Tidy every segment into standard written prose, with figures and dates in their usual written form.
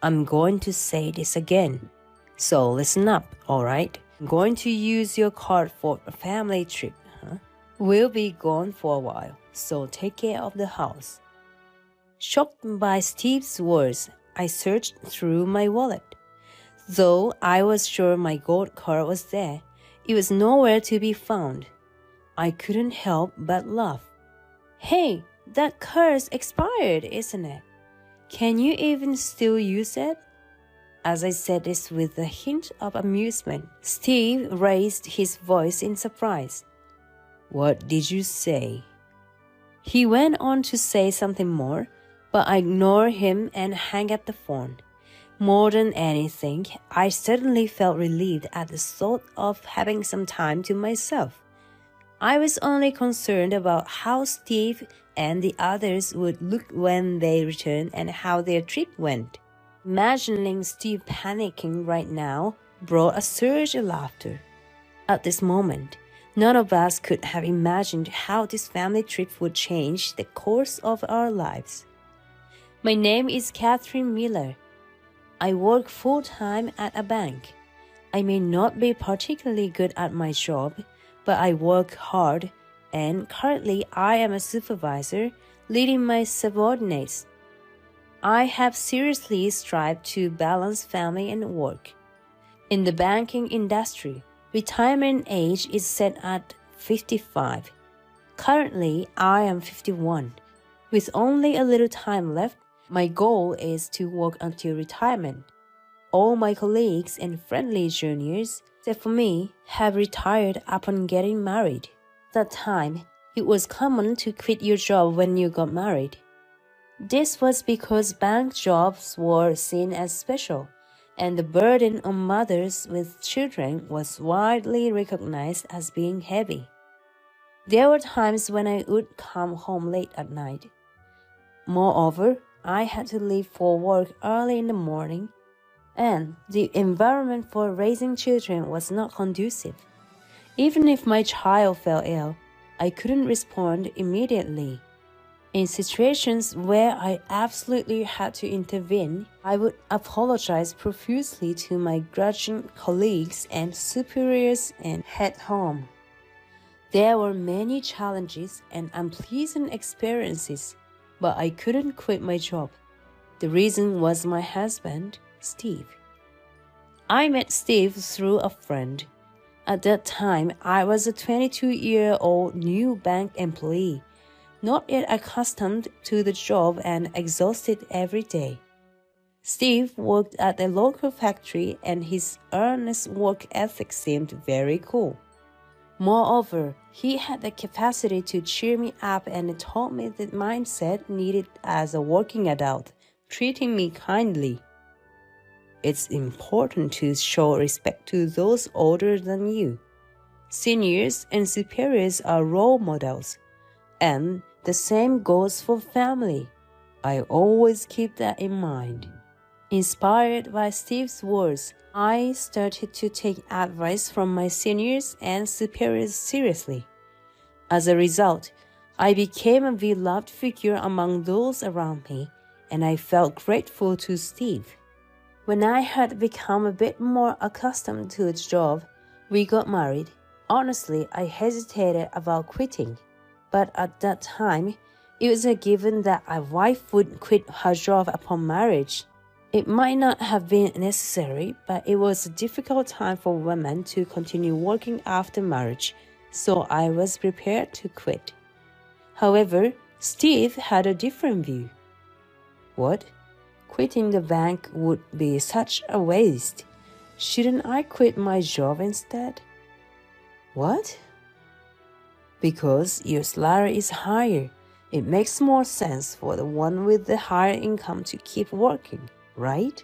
I'm going to say this again. So listen up, alright? I'm going to use your card for a family trip. We'll be gone for a while, so take care of the house. Shocked by Steve's words, I searched through my wallet. Though I was sure my gold card was there, it was nowhere to be found. I couldn't help but laugh. Hey, that card's expired, isn't it? Can you even still use it? As I said this with a hint of amusement, Steve raised his voice in surprise. What did you say? He went on to say something more, but I ignored him and hung up the phone. More than anything, I suddenly felt relieved at the thought of having some time to myself. I was only concerned about how Steve and the others would look when they returned and how their trip went. Imagining Steve panicking right now brought a surge of laughter. At this moment, none of us could have imagined how this family trip would change the course of our lives. My name is Catherine Miller. I work full-time at a bank. I may not be particularly good at my job, but I work hard, and currently I am a supervisor leading my subordinates. I have seriously strived to balance family and work. In the banking industry, retirement age is set at 55. Currently, I am 51. With only a little time left, my goal is to work until retirement. All my colleagues and friendly juniors, except for me, have retired upon getting married. At that time, it was common to quit your job when you got married. This was because bank jobs were seen as special, and the burden on mothers with children was widely recognized as being heavy. There were times when I would come home late at night. Moreover, I had to leave for work early in the morning, and the environment for raising children was not conducive. Even if my child fell ill, I couldn't respond immediately. In situations where I absolutely had to intervene, I would apologize profusely to my grudging colleagues and superiors and head home. There were many challenges and unpleasant experiences, but I couldn't quit my job. The reason was my husband, Steve. I met Steve through a friend. At that time, I was a 22-year-old new bank employee, not yet accustomed to the job and exhausted every day. Steve worked at a local factory and his earnest work ethic seemed very cool. Moreover, he had the capacity to cheer me up and taught me the mindset needed as a working adult, treating me kindly. It's important to show respect to those older than you. Seniors and superiors are role models, and the same goes for family. I always keep that in mind. Inspired by Steve's words, I started to take advice from my seniors and superiors seriously. As a result, I became a beloved figure among those around me, and I felt grateful to Steve. When I had become a bit more accustomed to the job, we got married. Honestly, I hesitated about quitting, but at that time, it was a given that a wife would quit her job upon marriage. It might not have been necessary, but it was a difficult time for women to continue working after marriage, so I was prepared to quit. However, Steve had a different view. What? Quitting the bank would be such a waste. Shouldn't I quit my job instead? What? Because your salary is higher. It makes more sense for the one with the higher income to keep working, right?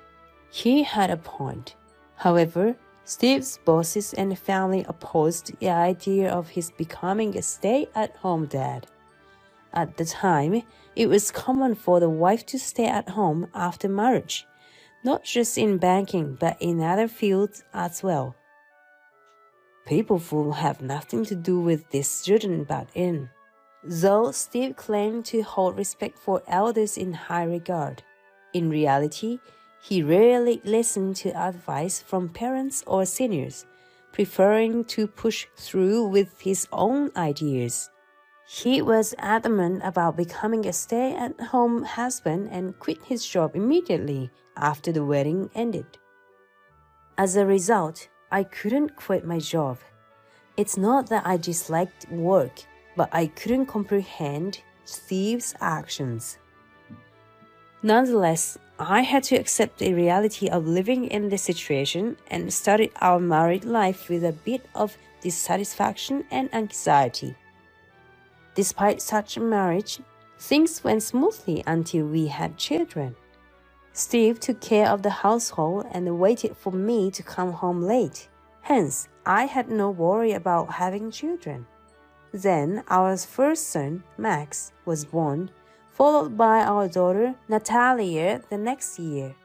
He had a point. However, Steve's bosses and family opposed the idea of his becoming a stay-at-home dad. At the time, it was common for the wife to stay at home after marriage, not just in banking but in other fields as well. People who have nothing to do with this shouldn't butt in. Though Steve claimed to hold respect for elders in high regard, in reality, He rarely listened to advice from parents or seniors, preferring to push through with his own ideas. He was adamant about becoming a stay-at-home husband and quit his job immediately after the wedding ended. As a result, I couldn't quit my job. It's not that I disliked work, but I couldn't comprehend Steve's actions. Nonetheless, I had to accept the reality of living in this situation and started our married life with a bit of dissatisfaction and anxiety. Despite such a marriage, things went smoothly until we had children. Steve took care of the household and waited for me to come home late. Hence, I had no worry about having children. Then our first son, Max, was born, followed by our daughter, Natalia, the next year.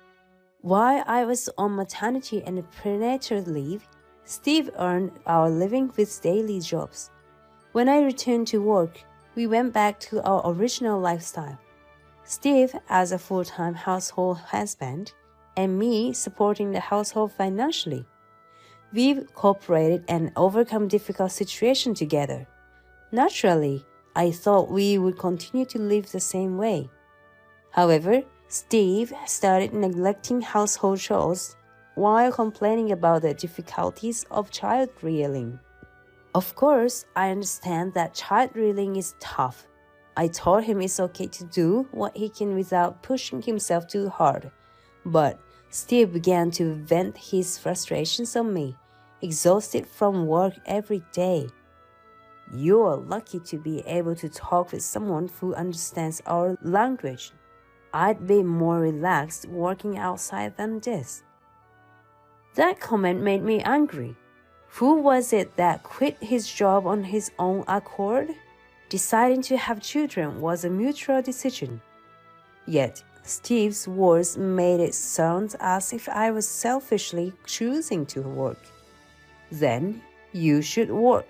While I was on maternity and prenatal leave, Steve earned our living with daily jobs. When I returned to work, we went back to our original lifestyle. Steve as a full-time household husband, and me supporting the household financially. We've cooperated and overcome difficult situations together. Naturally, I thought we would continue to live the same way. However, Steve started neglecting household chores while complaining about the difficulties of child rearing. Of course, I understand that child rearing is tough. I told him it's okay to do what he can without pushing himself too hard. But Steve began to vent his frustrations on me, exhausted from work every day. You're lucky to be able to talk with someone who understands our language. I'd be more relaxed working outside than this. That comment made me angry. Who was it that quit his job on his own accord? Deciding to have children was a mutual decision. Yet, Steve's words made it sound as if I was selfishly choosing to work. Then, you should work.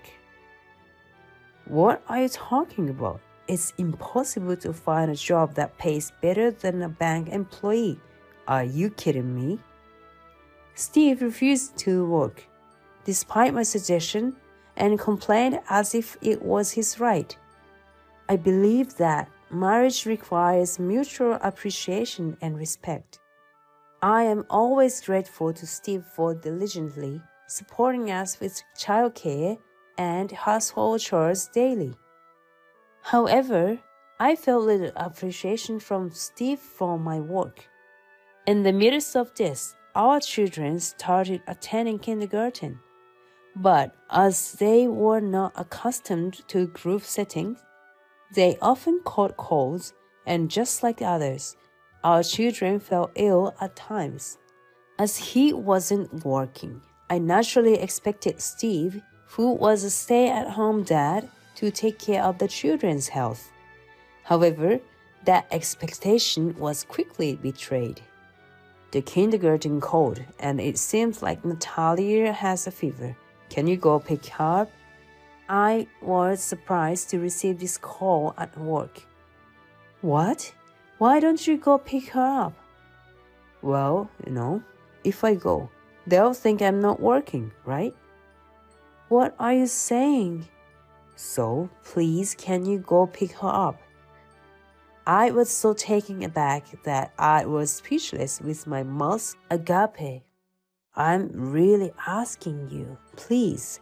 What are you talking about? It's impossible to find a job that pays better than a bank employee. Are you kidding me? Steve refused to work, despite my suggestion, and complained as if it was his right. I believe that marriage requires mutual appreciation and respect. I am always grateful to Steve for diligently supporting us with childcare and household chores daily. However, I felt little appreciation from Steve for my work. In the midst of this, our children started attending kindergarten. But as they were not accustomed to group settings, they often caught colds, and just like others, our children fell ill at times. As he wasn't working, I naturally expected Steve, who was a stay-at-home dad, to take care of the children's health. However, that expectation was quickly betrayed. The kindergarten called, and it seems like Natalia has a fever. Can you go pick her up? I was surprised to receive this call at work. What? Why don't you go pick her up? Well, if I go, they'll think I'm not working, right? What are you saying? So, please, can you go pick her up? I was so taken aback that I was speechless with my mouth agape. I'm really asking you, please.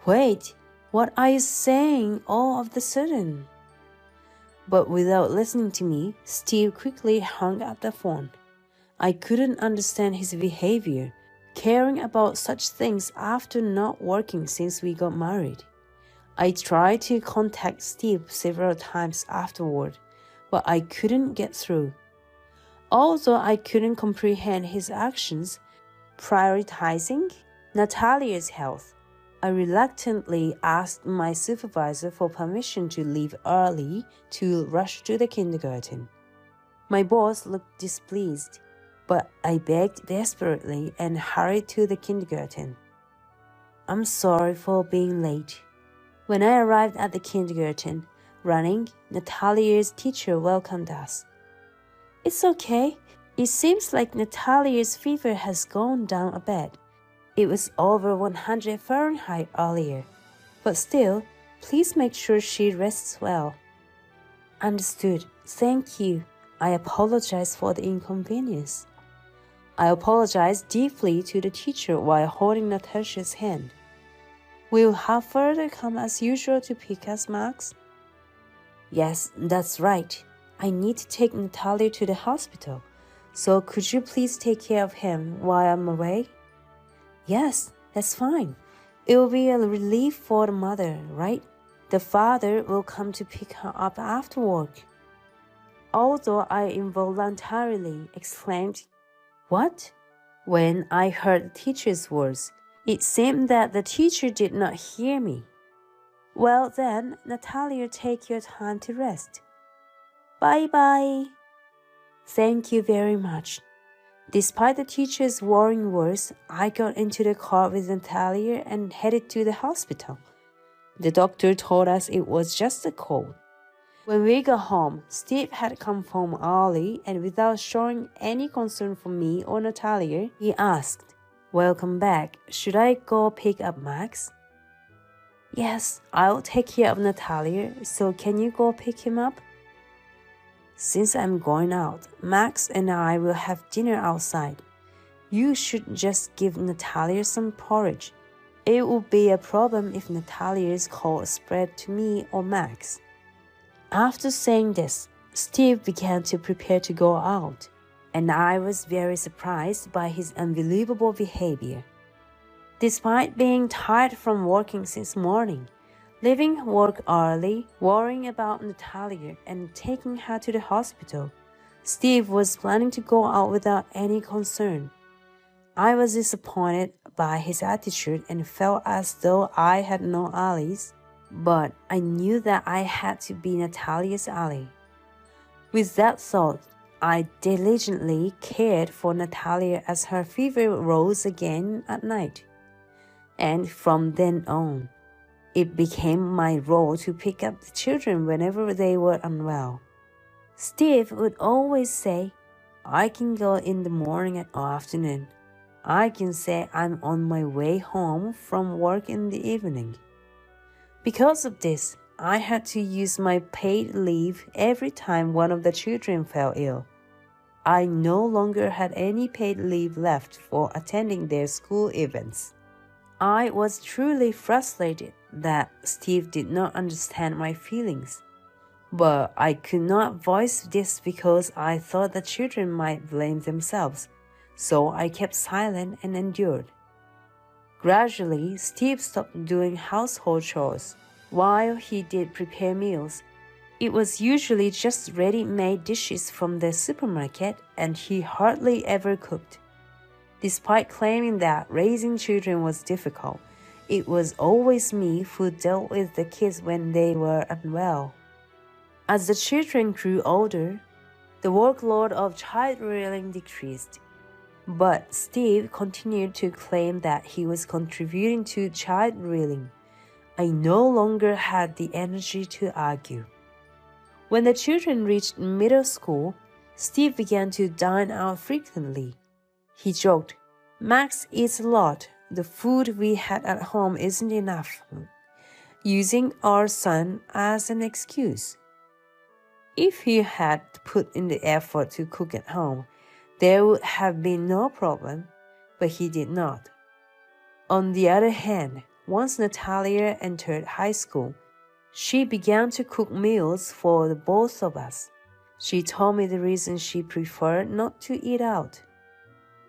Wait, what are you saying all of a sudden? But without listening to me, Steve quickly hung up the phone. I couldn't understand his behavior, caring about such things after not working since we got married. I tried to contact Steve several times afterward, but I couldn't get through. Although I couldn't comprehend his actions, prioritizing Natalia's health, I reluctantly asked my supervisor for permission to leave early to rush to the kindergarten. My boss looked displeased, but I begged desperately and hurried to the kindergarten. I'm sorry for being late. When I arrived at the kindergarten, running, Natalia's teacher welcomed us. It's okay. It seems like Natalia's fever has gone down a bit. It was over 100 Fahrenheit earlier. But still, please make sure she rests well. Understood. Thank you. I apologize for the inconvenience. I apologized deeply to the teacher while holding Natasha's hand. Will her father come as usual to pick us, Max? Yes, that's right. I need to take Natalia to the hospital. So could you please take care of him while I'm away? Yes, that's fine. It will be a relief for the mother, right? The father will come to pick her up after work. Although I involuntarily exclaimed, "What?" when I heard the teacher's words. It seemed that the teacher did not hear me. Well then, Natalia, take your time to rest. Bye-bye. Thank you very much. Despite the teacher's warning words, I got into the car with Natalia and headed to the hospital. The doctor told us it was just a cold. When we got home, Steve had come home early and without showing any concern for me or Natalia, he asked, "Welcome back. Should I go pick up Max?" Yes, I'll take care of Natalia, so can you go pick him up? Since I'm going out, Max and I will have dinner outside. You should just give Natalia some porridge. It would be a problem if Natalia's cold spread to me or Max. After saying this, Steve began to prepare to go out, and I was very surprised by his unbelievable behavior. Despite being tired from working since morning, leaving work early, worrying about Natalia, and taking her to the hospital, Steve was planning to go out without any concern. I was disappointed by his attitude and felt as though I had no allies, but I knew that I had to be Natalia's ally. With that thought, I diligently cared for Natalia as her fever rose again at night. And from then on, it became my role to pick up the children whenever they were unwell. Steve would always say, "I can go in the morning or afternoon. I can say I'm on my way home from work in the evening." Because of this, I had to use my paid leave every time one of the children fell ill. I no longer had any paid leave left for attending their school events. I was truly frustrated that Steve did not understand my feelings. But I could not voice this because I thought the children might blame themselves, so I kept silent and endured. Gradually, Steve stopped doing household chores. While he did prepare meals, it was usually just ready-made dishes from the supermarket, and he hardly ever cooked. Despite claiming that raising children was difficult, it was always me who dealt with the kids when they were unwell. As the children grew older, the workload of child rearing decreased. But Steve continued to claim that he was contributing to child rearing. I no longer had the energy to argue. When the children reached middle school, Steve began to dine out frequently. He joked, "Max eats a lot. The food we had at home isn't enough," using our son as an excuse. If he had put in the effort to cook at home, there would have been no problem, but he did not. On the other hand, once Natalia entered high school, she began to cook meals for the both of us. She told me the reason she preferred not to eat out.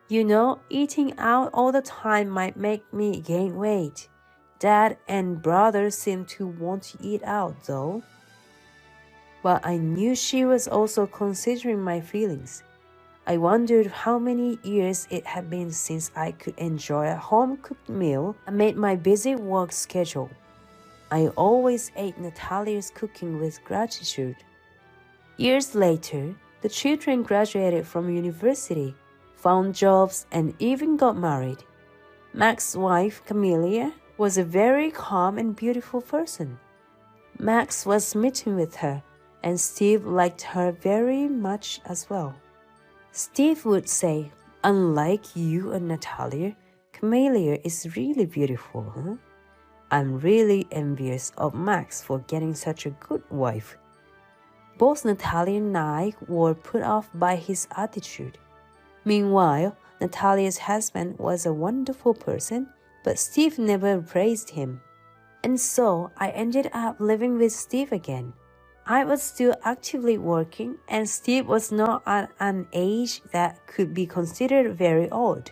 "You know, eating out all the time might make me gain weight. Dad and brother seem to want to eat out, though." But I knew she was also considering my feelings. I wondered how many years it had been since I could enjoy a home-cooked meal amid my busy work schedule. I always ate Natalia's cooking with gratitude. Years later, the children graduated from university, found jobs, and even got married. Max's wife, Camelia, was a very calm and beautiful person. Max was smitten with her, and Steve liked her very much as well. Steve would say, "Unlike you and Natalia, Camelia is really beautiful, huh? I'm really envious of Max for getting such a good wife." Both Natalia and I were put off by his attitude. Meanwhile, Natalia's husband was a wonderful person, but Steve never praised him. And so I ended up living with Steve again. I was still actively working, and Steve was not at an age that could be considered very old.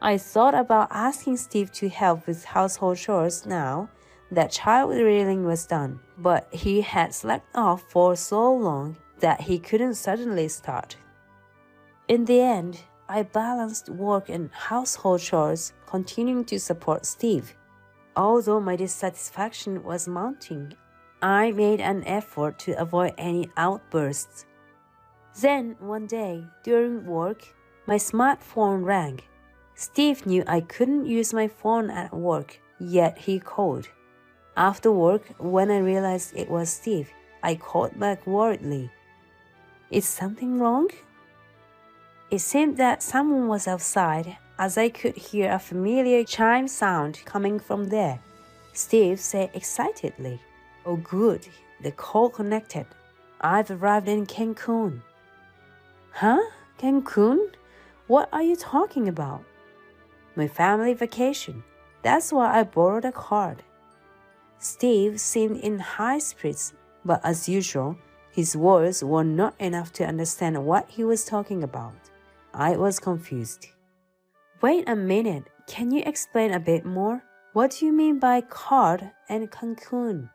I thought about asking Steve to help with household chores now that child rearing was done, but he had slacked off for so long that he couldn't suddenly start. In the end, I balanced work and household chores, continuing to support Steve. Although my dissatisfaction was mounting, I made an effort to avoid any outbursts. Then, one day, during work, my smartphone rang. Steve knew I couldn't use my phone at work, yet he called. After work, when I realized it was Steve, I called back worriedly. "Is something wrong?" It seemed that someone was outside, as I could hear a familiar chime sound coming from there. Steve said excitedly, "Oh good, the call connected. I've arrived in Cancun." "Huh? Cancun? What are you talking about?" "My family vacation. That's why I borrowed a card." Steve seemed in high spirits, but as usual, his words were not enough to understand what he was talking about. I was confused. "Wait a minute, can you explain a bit more? What do you mean by card and Cancun?"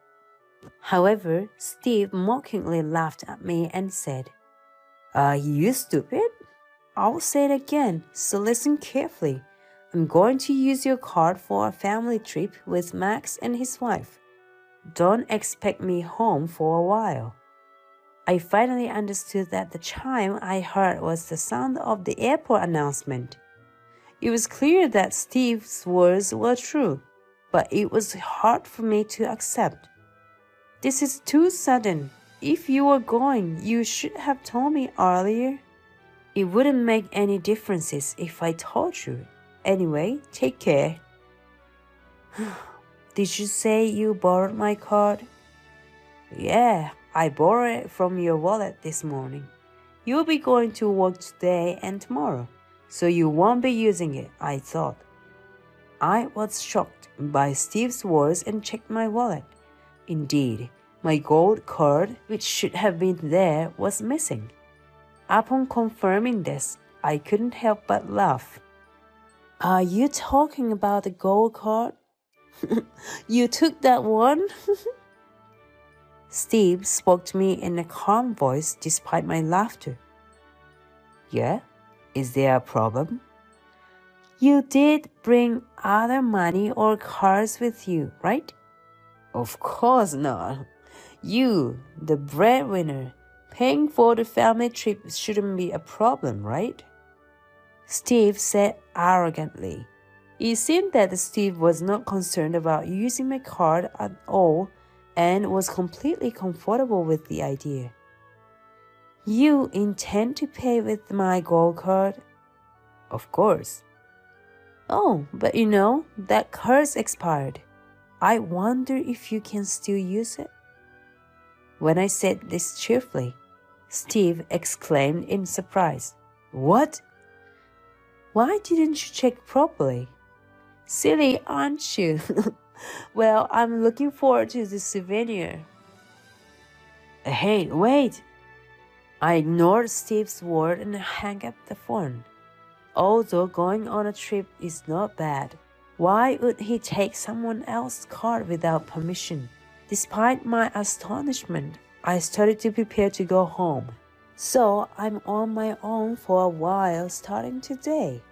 However, Steve mockingly laughed at me and said, "Are you stupid? I'll say it again, so listen carefully. I'm going to use your card for a family trip with Max and his wife. Don't expect me home for a while." I finally understood that the chime I heard was the sound of the airport announcement. It was clear that Steve's words were true, but it was hard for me to accept. "This is too sudden. If you were going, you should have told me earlier." "It wouldn't make any differences if I told you. Anyway, take care." "Did you say you borrowed my card?" "Yeah, I borrowed it from your wallet this morning. You'll be going to work today and tomorrow, so you won't be using it," I thought. I was shocked by Steve's words and checked my wallet. Indeed, my gold card, which should have been there, was missing. Upon confirming this, I couldn't help but laugh. "Are you talking about the gold card? You took that one?" Steve spoke to me in a calm voice despite my laughter. "Yeah? Is there a problem?" "You did bring other money or cards with you, right?" "Of course not. You, the breadwinner, paying for the family trip shouldn't be a problem, right?" Steve said arrogantly. It seemed that Steve was not concerned about using my card at all and was completely comfortable with the idea. "You intend to pay with my gold card?" "Of course." "Oh, but you know, that card's expired. I wonder if you can still use it." When I said this cheerfully, Steve exclaimed in surprise, "What? Why didn't you check properly?" "Silly, aren't you?" "Well, I'm looking forward to the souvenir." "Hey, wait!" I ignored Steve's word and hung up the phone. Although going on a trip is not bad, why would he take someone else's card without permission? Despite my astonishment, I started to prepare to go home. So I'm on my own for a while starting today.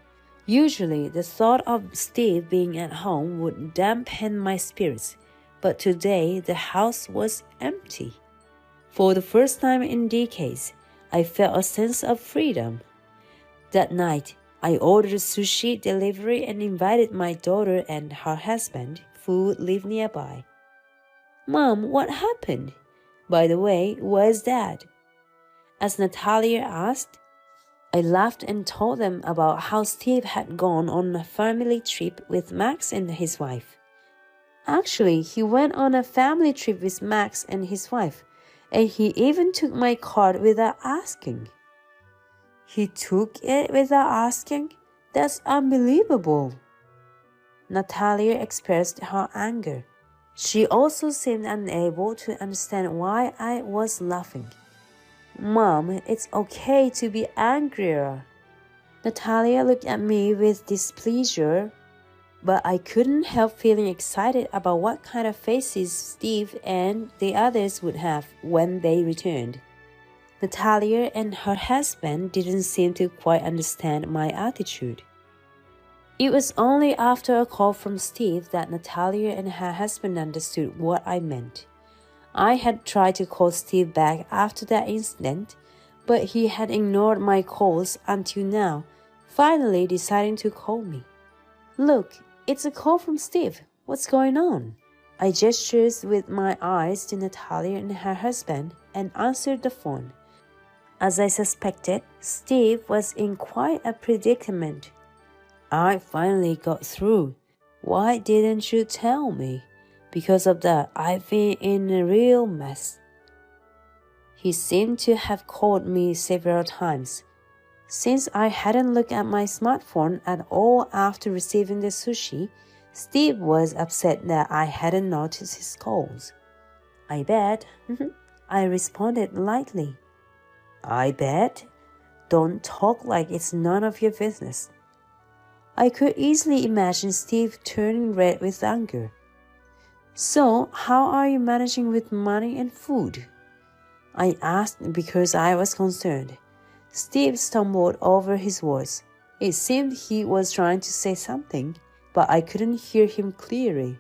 Usually, the thought of Steve being at home would dampen my spirits, but today the house was empty. For the first time in decades, I felt a sense of freedom. That night, I ordered sushi delivery and invited my daughter and her husband, who live nearby. "Mom, what happened? By the way, where's Dad?" as Natalia asked. I laughed and told them about how Steve had gone on a family trip with Max and his wife. Actually, he went on a family trip with Max and his wife, and he even took my card without asking. He took it without asking? That's unbelievable. Natalia expressed her anger. She also seemed unable to understand why I was laughing. Mom, it's okay to be angrier. Natalia looked at me with displeasure, but I couldn't help feeling excited about what kind of faces Steve and the others would have when they returned. Natalia and her husband didn't seem to quite understand my attitude. It was only after a call from Steve that Natalia and her husband understood what I meant. I had tried to call Steve back after that incident, but he had ignored my calls until now, finally deciding to call me. Look, it's a call from Steve. What's going on? I gestured with my eyes to Natalia and her husband and answered the phone. As I suspected, Steve was in quite a predicament. I finally got through. Why didn't you tell me? Because of that, I've been in a real mess. He seemed to have called me several times. Since I hadn't looked at my smartphone at all after receiving the sushi, Steve was upset that I hadn't noticed his calls. I bet. I responded lightly. I bet? Don't talk like it's none of your business. I could easily imagine Steve turning red with anger. So, how are you managing with money and food? I asked because I was concerned. Steve stumbled over his words. It seemed he was trying to say something, but I couldn't hear him clearly.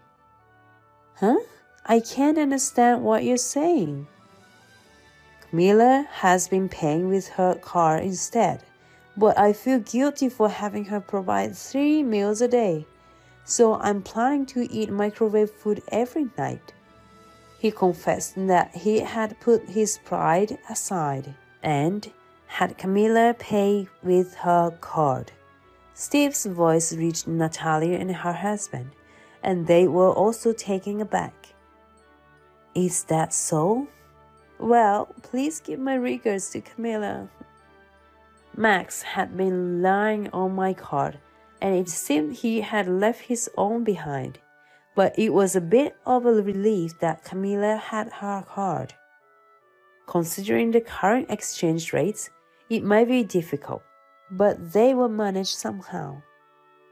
Huh? I can't understand what you're saying. Camilla has been paying with her card instead, but I feel guilty for having her provide 3 meals a day, so I'm planning to eat microwave food every night. He confessed that he had put his pride aside and had Camilla pay with her card. Steve's voice reached Natalia and her husband, and they were also taken aback. Is that so? Well, please give my regards to Camilla. Max had been lying on my card, and it seemed he had left his own behind, but it was a bit of a relief that Camilla had her card. Considering the current exchange rates, it might be difficult, but they were managed somehow.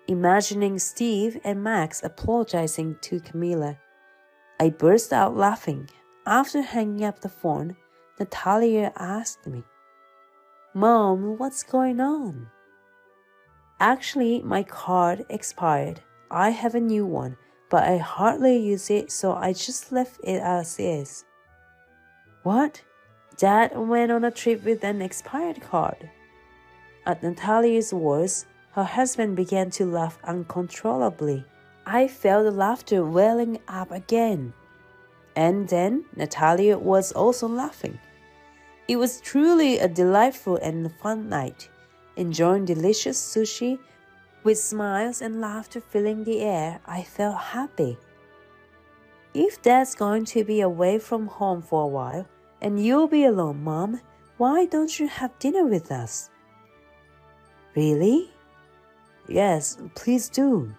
Imagining Steve and Max apologizing to Camilla, I burst out laughing. After hanging up the phone, Natalia asked me, Mom, what's going on? Actually, my card expired. I have a new one, but I hardly use it, so I just left it as is. What? Dad went on a trip with an expired card. At Natalia's words, her husband began to laugh uncontrollably. I felt the laughter welling up again. And then Natalia was also laughing. It was truly a delightful and fun night, enjoying delicious sushi. With smiles and laughter filling the air, I felt happy. If Dad's going to be away from home for a while, and you'll be alone, Mom, why don't you have dinner with us? Really? Yes, please do.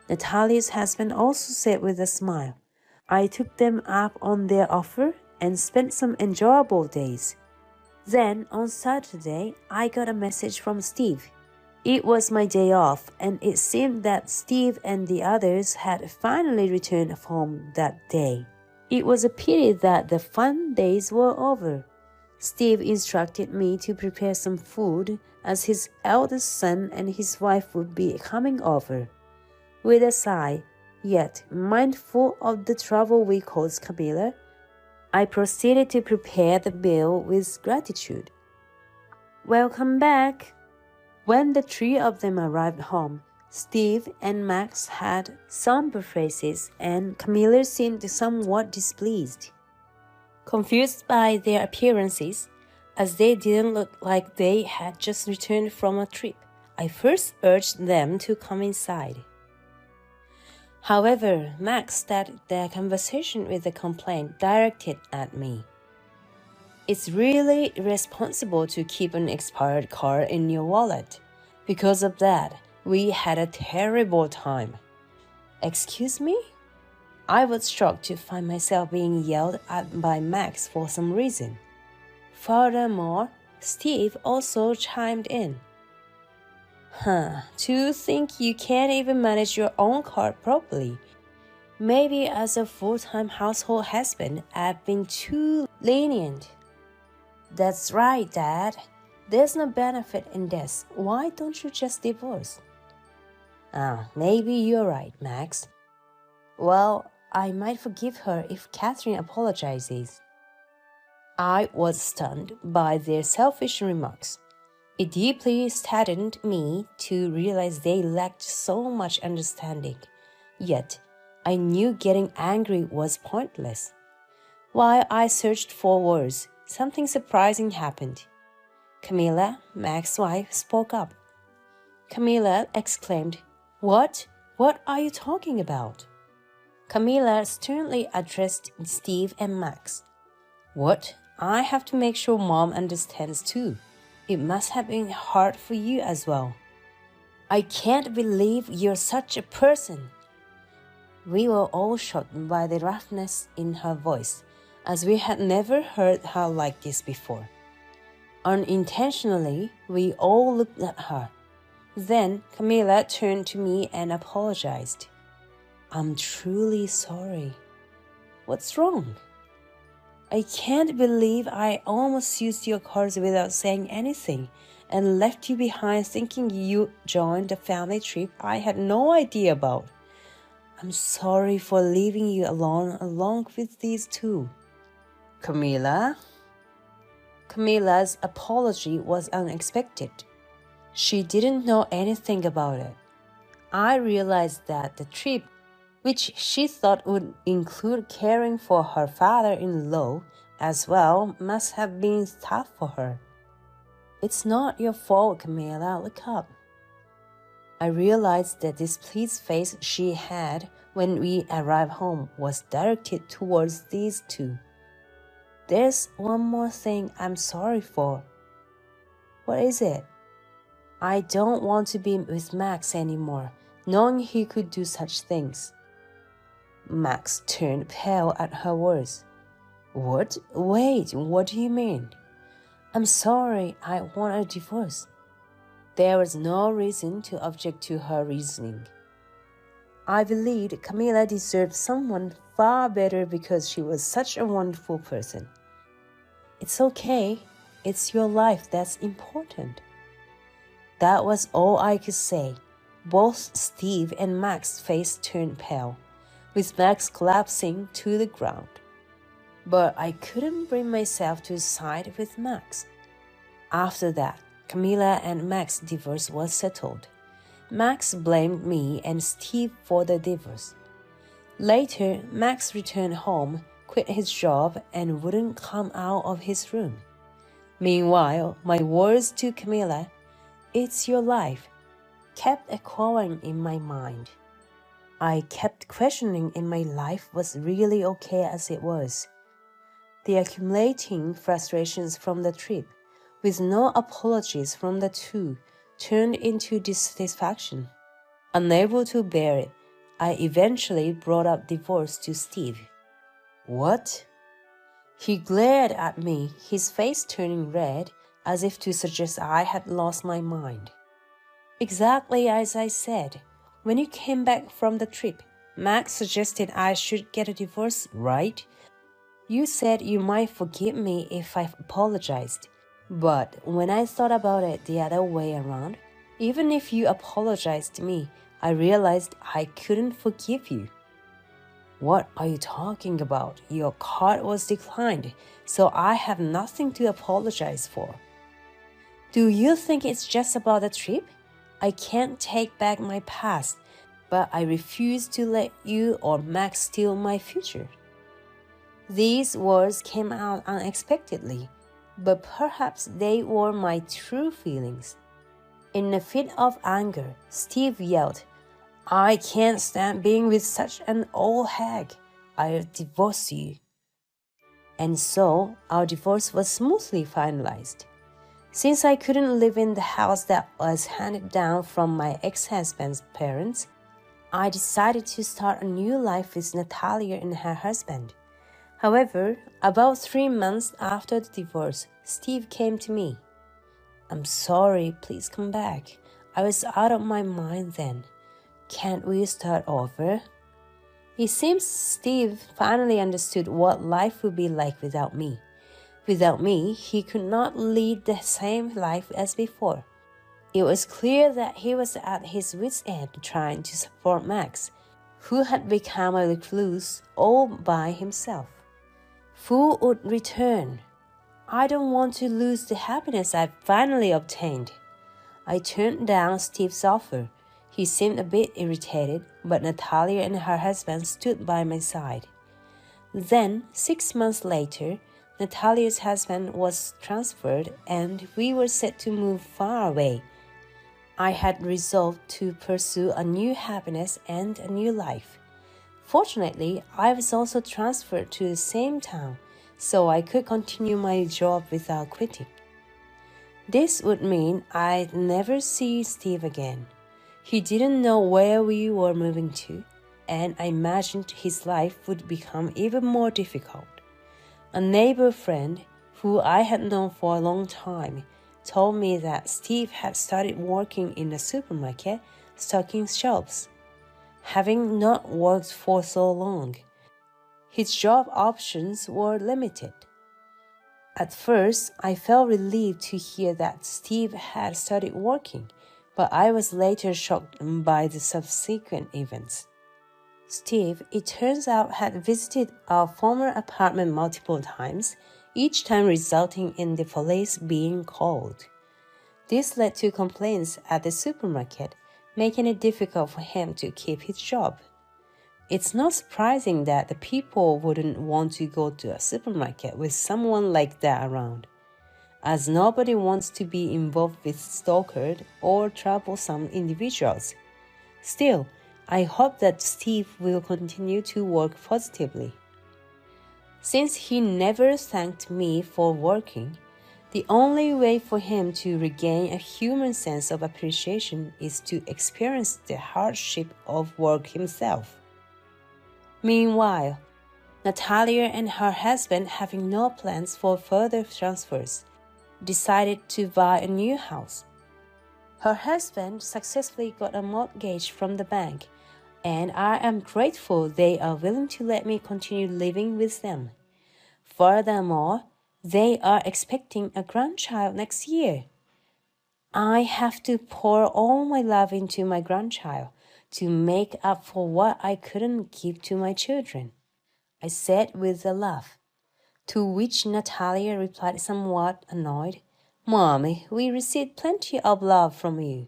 Natalia's husband also said with a smile. I took them up on their offer and spent some enjoyable days. Then, on Saturday, I got a message from Steve. It was my day off, and it seemed that Steve and the others had finally returned home that day. It was a pity that the fun days were over. Steve instructed me to prepare some food as his eldest son and his wife would be coming over. With a sigh, yet mindful of the trouble we caused Camilla, I proceeded to prepare the meal with gratitude. Welcome back! When the three of them arrived home, Steve and Max had somber faces, and Camilla seemed somewhat displeased. Confused by their appearances, as they didn't look like they had just returned from a trip. I first urged them to come inside. However, Max started their conversation with a complaint directed at me. It's really irresponsible to keep an expired card in your wallet. Because of that, we had a terrible time. Excuse me? I was shocked to find myself being yelled at by Max for some reason. Furthermore, Steve also chimed in. To think you can't even manage your own card properly. Maybe as a full-time household husband, I've been too lenient. That's right, Dad. There's no benefit in this. Why don't you just divorce? Maybe you're right, Max. Well, I might forgive her if Catherine apologizes. I was stunned by their selfish remarks. It deeply saddened me to realize they lacked so much understanding. Yet, I knew getting angry was pointless. While I searched for words, something surprising happened. Camilla, Max's wife, spoke up. Camilla exclaimed, What? What are you talking about? Camilla sternly addressed Steve and Max. What? I have to make sure Mom understands too. It must have been hard for you as well. I can't believe you're such a person. We were all shocked by the roughness in her voice, as we had never heard her like this before. Unintentionally, we all looked at her. Then Camilla turned to me and apologized. I'm truly sorry. What's wrong? I can't believe I almost used your cards without saying anything and left you behind thinking you joined a family trip I had no idea about. I'm sorry for leaving you alone along with these two. Camilla's apology was unexpected. She didn't know anything about it. I realized that the trip, which she thought would include caring for her father-in-law as well, must have been tough for her. It's not your fault, Camilla. Look up. I realized that this pleased face she had when we arrived home was directed towards these two. There's one more thing I'm sorry for. What is it? I don't want to be with Max anymore, knowing he could do such things. Max turned pale at her words. What? Wait, what do you mean? I'm sorry, I want a divorce. There was no reason to object to her reasoning. I believed Camilla deserved someone far better because she was such a wonderful person. It's okay. It's your life that's important. That was all I could say. Both Steve and Max's face turned pale, with Max collapsing to the ground. But I couldn't bring myself to side with Max. After that, Camilla and Max's divorce was settled. Max blamed me and Steve for the divorce. Later, Max returned home, quit his job, and wouldn't come out of his room. Meanwhile, my words to Camilla, "It's your life," kept echoing in my mind. I kept questioning if my life was really okay as it was. The accumulating frustrations from the trip, with no apologies from the two, turned into dissatisfaction. Unable to bear it, I eventually brought up divorce to Steve. What? He glared at me, his face turning red, as if to suggest I had lost my mind. Exactly as I said. When you came back from the trip, Max suggested I should get a divorce, right? You said you might forgive me if I apologized. But when I thought about it the other way around, even if you apologized to me, I realized I couldn't forgive you. What are you talking about? Your card was declined, so I have nothing to apologize for. Do you think it's just about the trip? I can't take back my past, but I refuse to let you or Max steal my future. These words came out unexpectedly. but perhaps they were my true feelings. In a fit of anger, Steve yelled, "I can't stand being with such an old hag. I'll divorce you." And so our divorce was smoothly finalized. Since I couldn't live in the house that was handed down from my ex-husband's parents, I decided to start a new life with Natalia and her husband. However, about 3 months after the divorce, Steve came to me. "I'm sorry, please come back. I was out of my mind then. Can't we start over?" It seems Steve finally understood what life would be like without me. Without me, he could not lead the same life as before. It was clear that he was at his wit's end trying to support Max, who had become a recluse all by himself. Who would return? I don't want to lose the happiness I've finally obtained. I turned down Steve's offer. He seemed a bit irritated, but Natalia and her husband stood by my side. Then, 6 months later, Natalia's husband was transferred and we were set to move far away. I had resolved to pursue a new happiness and a new life. Fortunately, I was also transferred to the same town, so I could continue my job without quitting. This would mean I'd never see Steve again. He didn't know where we were moving to, and I imagined his life would become even more difficult. A neighbor friend, who I had known for a long time, told me that Steve had started working in a supermarket, stocking shelves. Having not worked for so long, his job options were limited. At first, I felt relieved to hear that Steve had started working, but I was later shocked by the subsequent events. Steve, it turns out, had visited our former apartment multiple times, each time resulting in the police being called. This led to complaints at the supermarket, making it difficult for him to keep his job. It's not surprising that the people wouldn't want to go to a supermarket with someone like that around, as nobody wants to be involved with stalkered or troublesome individuals. Still, I hope that Steve will continue to work positively. Since he never thanked me for working, the only way for him to regain a human sense of appreciation is to experience the hardship of work himself. Meanwhile, Natalia and her husband, having no plans for further transfers, decided to buy a new house. Her husband successfully got a mortgage from the bank, and I am grateful they are willing to let me continue living with them. Furthermore, they are expecting a grandchild next year. I have to pour all my love into my grandchild to make up for what I couldn't give to my children, I said with a laugh, to which Natalia replied somewhat annoyed, "Mommy, we received plenty of love from you.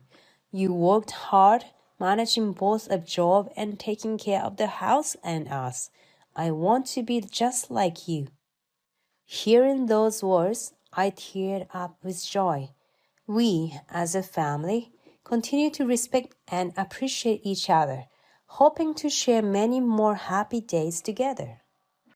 You worked hard, managing both a job and taking care of the house and us. I want to be just like you." Hearing those words, I teared up with joy. We, as a family, continue to respect and appreciate each other, hoping to share many more happy days together.